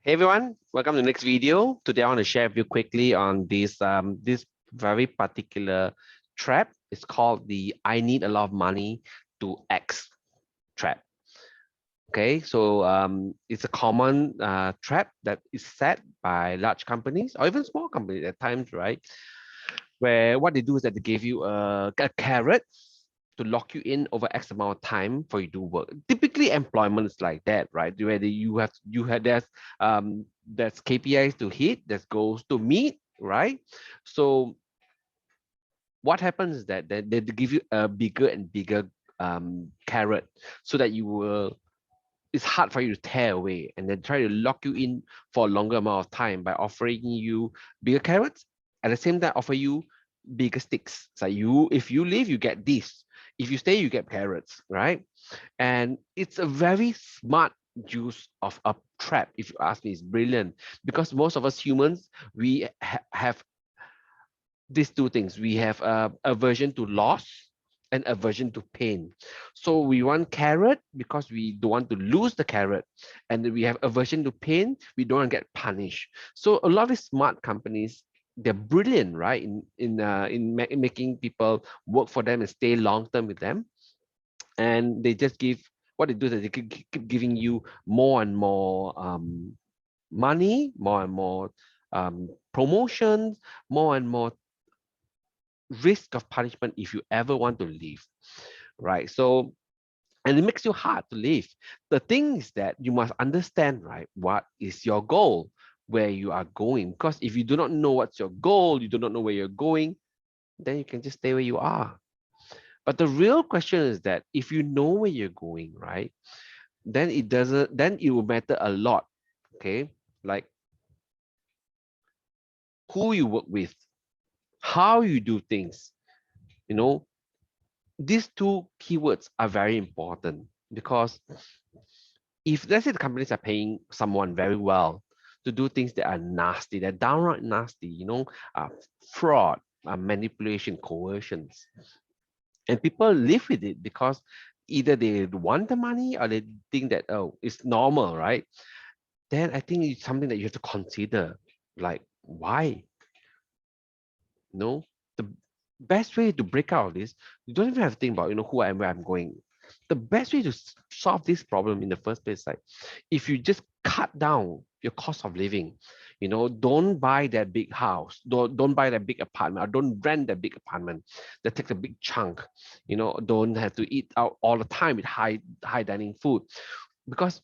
Hey everyone, welcome to the next video. Today I want to share with you quickly on this very particular trap. It's called the I need a lot of money to X trap. Okay, so it's a common trap that is set by large companies or even small companies at times, right? Where what they do is that they give you a carrot to lock you in over X amount of time for you to work. Typically, employment is like that, right? Where you have there's KPIs to hit, there's goals to meet, right? So what happens is that they give you a bigger and bigger carrot so that you will it's hard for you to tear away and then try to lock you in for a longer amount of time by offering you bigger carrots at the same time offer you bigger sticks. So if you leave you get this, if you stay you get carrots, right? And it's a very smart use of a trap. If you ask me, it's brilliant because most of us humans we have these two things. We have aversion to loss and aversion to pain. So we want carrot because we don't want to lose the carrot, and we have aversion to pain. We don't want to get punished. So a lot of these smart companies, they're brilliant, right? In making people work for them and stay long term with them, and they just give what they do is that they keep giving you more and more money, more and more promotions, more and more risk of punishment if you ever want to leave, right? So, and it makes you hard to leave. The thing is that you must understand, right, what is your goal, where you are going. Because if you do not know what's your goal, you do not know where you're going, then you can just stay where you are. But the real question is that if you know where you're going, right, then it will matter a lot. Okay, like who you work with, how you do things, you know, these two keywords are very important because if let's say the companies are paying someone very well to do things that are nasty, they're downright nasty, fraud, manipulation, coercions, and people live with it because either they want the money or they think that, oh, it's normal, right? Then I think it's something that you have to consider, like why? No, the best way to break out of this, you don't even have to think about who I am, where I'm going. The best way to solve this problem in the first place, like if you just cut down your cost of living, don't buy that big house, don't buy that big apartment, or don't rent that big apartment that takes a big chunk. Don't have to eat out all the time with high dining food, because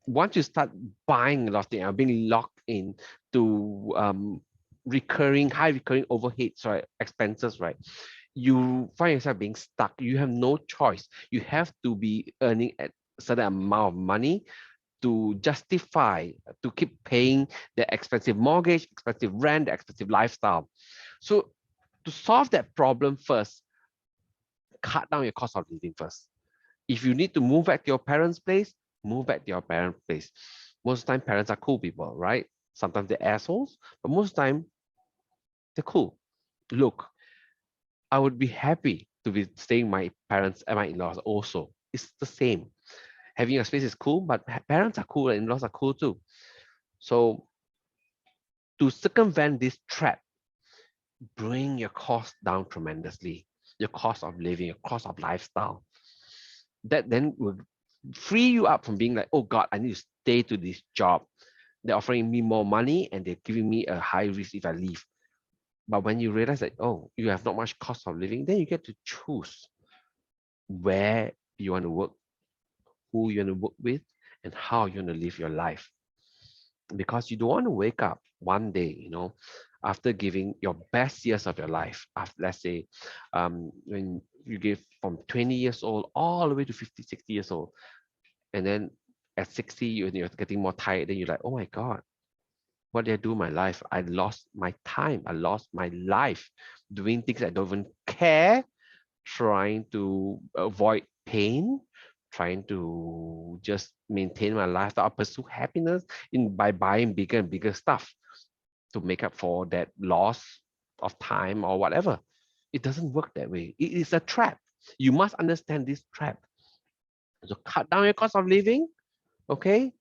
once you start buying a lot of things and being locked in to high recurring overheads, right, expenses, right, you find yourself being stuck. You have no choice. You have to be earning a certain amount of money to justify, to keep paying the expensive mortgage, expensive rent, the expensive lifestyle. So to solve that problem first, cut down your cost of living first. If you need to move back to your parents' place, move back to your parents' place. Most of the time, parents are cool people, right? Sometimes they're assholes, but most of the time, they're cool. Look, I would be happy to be staying my parents and my in-laws also. It's the same. Having a space is cool, but parents are cool and in-laws are cool too. So to circumvent this trap, bring your cost down tremendously. Your cost of living, your cost of lifestyle. That then will free you up from being like, oh God, I need to stay to this job. They're offering me more money and they're giving me a high risk if I leave. But when you realize that, oh, you have not much cost of living, then you get to choose where you want to work, who you want to work with, and how you want to live your life. Because you don't want to wake up one day, after giving your best years of your life, after, let's say, when you give from 20 years old all the way to 50, 60 years old, and then at 60, you're getting more tired, then you're like, oh my God, what did I do in my life? I lost my time. I lost my life doing things I don't even care, trying to avoid pain, trying to just maintain my lifestyle, pursue happiness by buying bigger and bigger stuff to make up for that loss of time or whatever. It doesn't work that way. It is a trap. You must understand this trap. So cut down your cost of living, okay?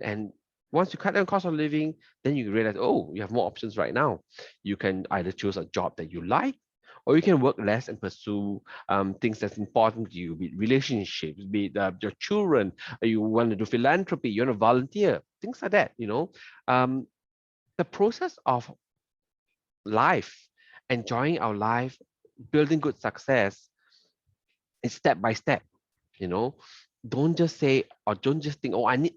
And Once you cut down cost of living, then you realize, oh, you have more options right now. You can either choose a job that you like, or you can work less and pursue things that's important to you, be it relationships, be it your children, or you want to do philanthropy, you want to volunteer, things like that, the process of life, enjoying our life, building good success is step by step, you know. Don't just say, or don't just think, oh, I need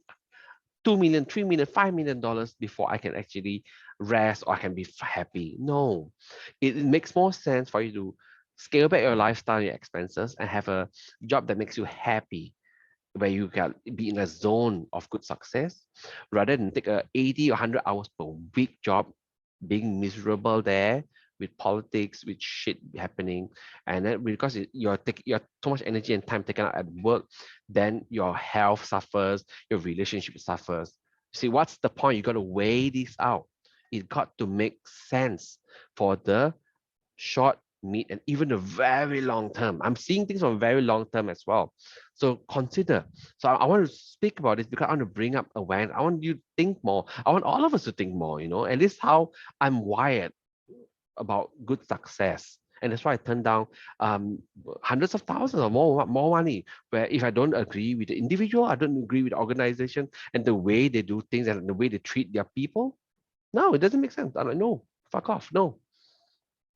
2 million, 3 million, $5 million before I can actually rest or I can be happy. No, it makes more sense for you to scale back your lifestyle, your expenses, and have a job that makes you happy, where you can be in a zone of good success, rather than take a 80 or 100 hours per week job, being miserable there with politics, with shit happening, and then because you're too much energy and time taken out at work, then your health suffers, your relationship suffers. See, what's the point? You got to weigh this out. It got to make sense for the short, mid, and even the very long term. I'm seeing things on very long term as well. So consider. So I want to speak about this because I want to bring up awareness. I want you to think more. I want all of us to think more, and this is how I'm wired about good success. And that's why I turn down hundreds of thousands or more money. Where if I don't agree with the individual, I don't agree with the organization and the way they do things and the way they treat their people. No, it doesn't make sense. I'm like, no, fuck off. No,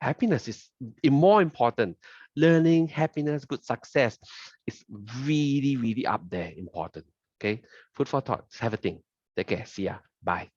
happiness is more important. Learning, happiness, good success is really, really up there important. Okay. Food for thought. Have a think. Take care. See ya. Bye.